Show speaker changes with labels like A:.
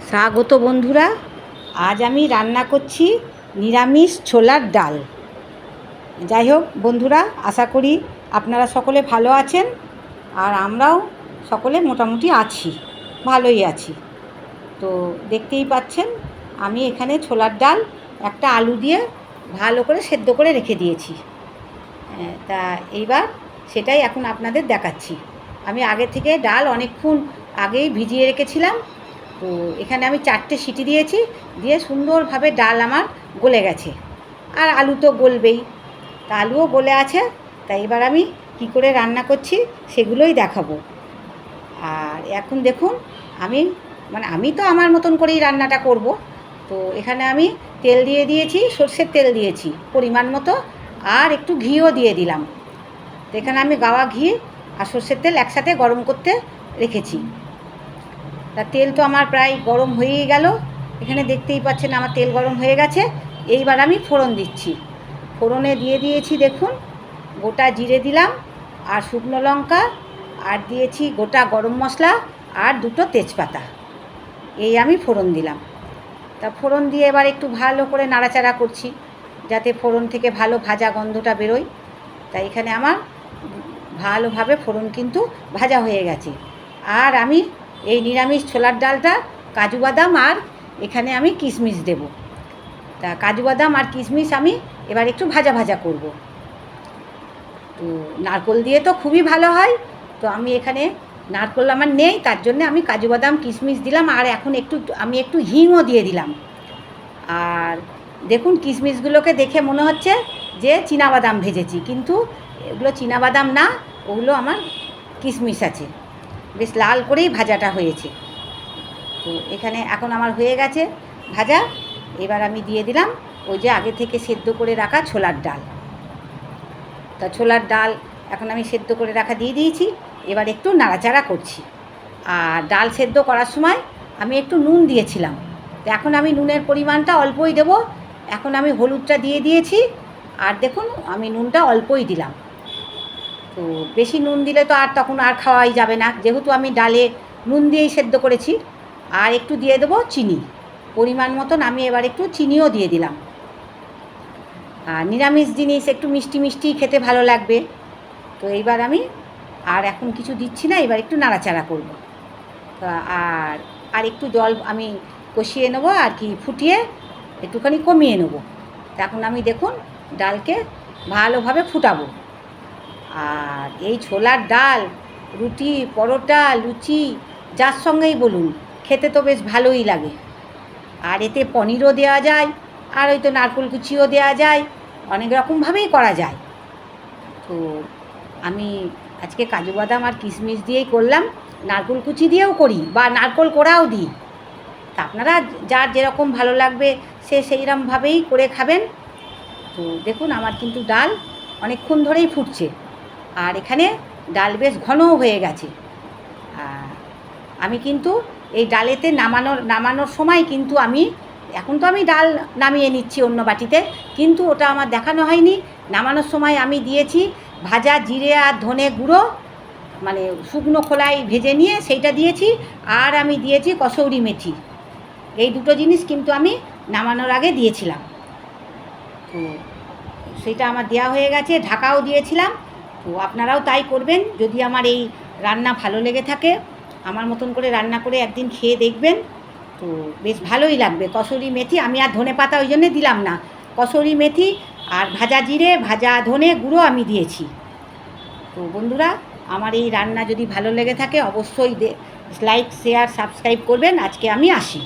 A: স্বাগত বন্ধুরা। আজ আমি রান্না করছি নিরামিষ ছোলার ডাল। যাই হোক বন্ধুরা, আশা করি আপনারা সকলে ভালো আছেন, আর আমরাও সকলে মোটামুটি আছি, ভালোই আছি। তো দেখতেই পাচ্ছেন আমি এখানে ছোলার ডাল একটা আলু দিয়ে ভালো করে সেদ্ধ করে রেখে দিয়েছি। তা এইবার সেটাই এখন আপনাদের দেখাচ্ছি। আমি আগে থেকে ডাল অনেকক্ষণ আগেই ভিজিয়ে রেখেছিলাম। তো এখানে আমি 4টে সিটি দিয়েছি, দিয়ে সুন্দরভাবে ডাল আমার গলে গেছে। আর আলু তো গলবেই, তা আলুও গলে আছে। তাই এবার আমি কি করে রান্না করছি সেগুলোই দেখাবো। আর এখন দেখুন আমি তো আমার মতন করেই রান্নাটা করব। তো এখানে আমি তেল দিয়ে দিয়েছি, সর্ষের তেল দিয়েছি পরিমাণ মতো, আর একটু ঘিও দিয়ে দিলাম। তো এখানে আমি গাওয়া ঘি আর সর্ষের তেল একসাথে গরম করতে রেখেছি। তা তেল তো আমার প্রায় গরম হয়েই গেল। এখানে দেখতেই পাচ্ছেন আমার তেল গরম হয়ে গেছে। এইবার আমি ফোড়ন দিচ্ছি। ফোড়নে দিয়ে দিয়েছি দেখুন গোটা জিরে দিলাম, আর শুকনো লঙ্কা, আর দিয়েছি গোটা গরম মশলা, আর 2টো তেজপাতা। এই আমি ফোড়ন দিলাম। তা ফোড়ন দিয়ে এবার একটু ভালো করে নাড়াচাড়া করছি, যাতে ফোড়ন থেকে ভালো ভাজা গন্ধটা বেরোয়। তাই এখানে আমার ভালোভাবে ফোড়ন কিন্তু ভাজা হয়ে গেছে। আর আমি এই নিরামিষ ছোলার ডালটা কাজু বাদাম আর এখানে আমি কিশমিশ দেব। তা কাজু বাদাম আর কিশমিশ আমি এবার একটু ভাজা ভাজা করব। তো নারকেল দিয়ে তো খুবই ভালো হয়। তো আমি এখানে নারকেল আমার নেই, তার জন্য আমি কাজু বাদাম কিশমিশ দিলাম, আর এখন আমি একটু হিংও দিয়ে দিলাম। আর দেখুন কিশমিশগুলোকে দেখে মনে হচ্ছে যে চীনাবাদাম ভেজেছি, কিন্তু এগুলো চীনাবাদাম না, ওগুলো আমার কিশমিশ আছে। বেশ লাল করেই ভাজাটা হয়েছে। তো এখানে এখন আমার হয়ে গেছে ভাজা। এবার আমি দিয়ে দিলাম ওই যে আগে থেকে সেদ্ধ করে রাখা ছোলার ডাল। তা ছোলার ডাল এখন আমি সেদ্ধ করে রাখা দিয়ে দিয়েছি। এবার একটু নাড়াচাড়া করছি। আর ডাল সেদ্ধ করার সময় আমি একটু নুন দিয়েছিলাম, তো এখন আমি নুনের পরিমাণটা অল্পই দেব। এখন আমি হলুদটা দিয়ে দিয়েছি, আর দেখুন আমি নুনটা অল্পই দিলাম। তো বেশি নুন দিলে তো আর তখন আর খাওয়াই যাবে না, যেহেতু আমি ডালে নুন দিয়েই সেদ্ধ করেছি। আর একটু দিয়ে দেবো চিনি পরিমাণ মতন। আমি এবার একটু চিনিও দিয়ে দিলাম। আর নিরামিষ জিনিস একটু মিষ্টি মিষ্টি খেতে ভালো লাগবে। তো এইবার আমি আর এখন কিছু দিচ্ছি না, এবার একটু নাড়াচাড়া করব। আর একটু জল আমি কষিয়ে নেবো, আর কি ফুটিয়ে একটুখানি কমিয়ে নেবো। তখন আমি দেখুন ডালকে ভালোভাবে ফুটাবো। আর এই ছোলার ডাল রুটি, পরোটা, লুচি যার সঙ্গেই বলুন খেতে তো বেশ ভালোই লাগে। আর এতে পনিরও দেওয়া যায়, আর ওই তো নারকেল কুচিও দেওয়া যায়, অনেক রকমভাবেই করা যায়। তো আমি আজকে কাজু বাদাম আর কিশমিশ দিয়েই করলাম, নারকেল কুচি দিয়েও করি বা নারকেল কোড়াও দিই। তা আপনারা যার যেরকম ভালো লাগবে সে সেইরকমভাবেই করে খাবেন। তো দেখুন আমার কিন্তু ডাল অনেকক্ষণ ধরেই ফুটছে, আর এখানে ডাল বেশ ঘনও হয়ে গেছে। আমি কিন্তু এই ডালেতে নামানোর সময় কিন্তু এখন তো আমি ডাল নামিয়ে নিচ্ছি অন্য বাটিতে, কিন্তু ওটা আমার দেখানো হয়নি। নামানোর সময় আমি দিয়েছি ভাজা জিরে আর ধনে গুঁড়ো, মানে শুকনো খোলায় ভেজে নিয়ে সেইটা দিয়েছি। আর আমি দিয়েছি কসৌরি মেথি। এই 2টো জিনিস কিন্তু আমি নামানোর আগে দিয়েছিলাম। তো সেটা আমার দেওয়া হয়ে গেছে, ঢাকাও দিয়েছিলাম। তো আপনারাও তাই করবেন। যদি আমার এই রান্না ভালো লেগে থাকে, আমার মতন করে রান্না করে একদিন খেয়ে দেখবেন। তো বেশ ভালোই লাগবে। কসুরি মেথি আমি আর ধনে পাতা ওই জন্যে দিলাম না, কসুরি মেথি আর ভাজা জিরে, ভাজা ধনে গুঁড়ো আমি দিয়েছি। তো বন্ধুরা, আমার এই রান্না যদি ভালো লেগে থাকে অবশ্যই লাইক, শেয়ার, সাবস্ক্রাইব করবেন। আজকে আমি আসি।